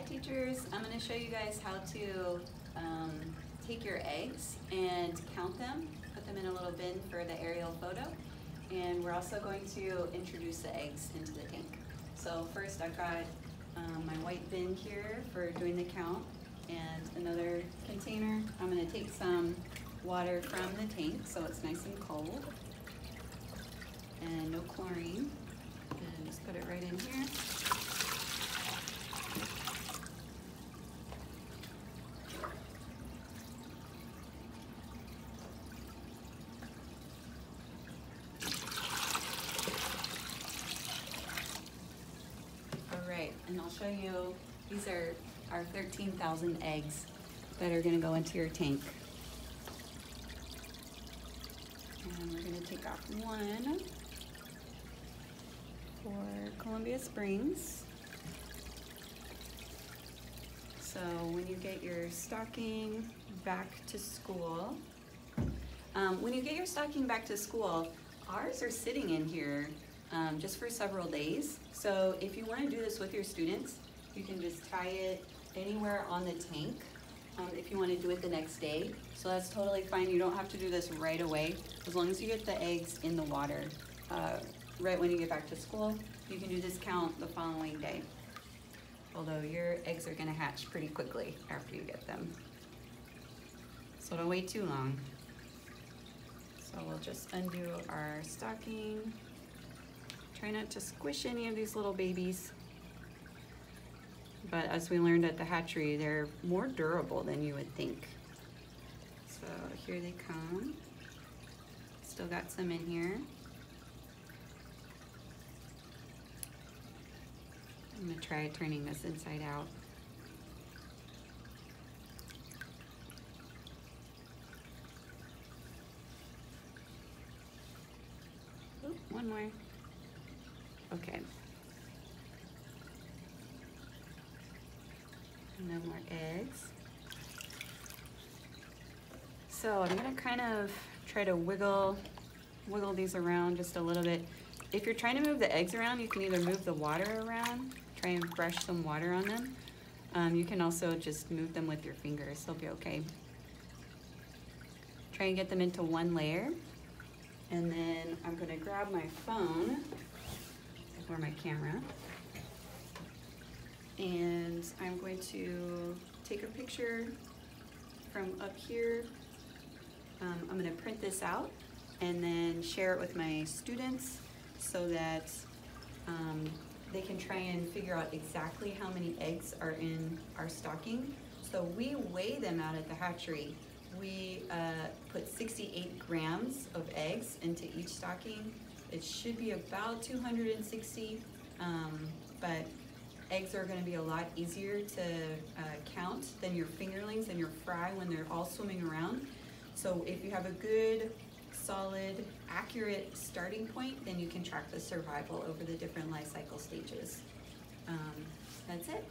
teachers, I'm going to show you guys how to take your eggs and count them, put them in a little bin for the aerial photo, and we're also going to introduce the eggs into the tank. So first I've got my white bin here for doing the count and another container. I'm going to take some water from the tank so it's nice and cold and no chlorine, and just put it right in here. Alright, and I'll show you, these are our 13,000 eggs that are going to go into your tank. And we're going to take off one for Columbia Springs. So when you get your stocking back to school, ours are sitting in here just for several days. So if you want to do this with your students, you can just tie it anywhere on the tank if you want to do it the next day. So that's totally fine. You don't have to do this right away. As long as you get the eggs in the water right when you get back to school, you can do this count the following day. Although your eggs are going to hatch pretty quickly after you get them. So don't wait too long. So we'll just undo our stocking. Try not to squish any of these little babies. But as we learned at the hatchery, they're more durable than you would think. So here they come. Still got some in here. I'm gonna try turning this inside out. Oop, one more. Okay. No more eggs. So I'm gonna kind of try to wiggle these around just a little bit. If you're trying to move the eggs around, you can either move the water around, try and brush some water on them. You can also just move them with your fingers, they'll be okay. Try and get them into one layer. And then I'm gonna grab my phone or my camera. And I'm going to take a picture from up here. I'm going to print this out and then share it with my students so that they can try and figure out exactly how many eggs are in our stocking. So we weigh them out at the hatchery. We put 68 grams of eggs into each stocking. It should be about 260, but eggs are going to be a lot easier to count than your fingerlings and your fry when they're all swimming around. So if you have a good, solid, accurate starting point, then you can track the survival over the different life cycle stages. That's it.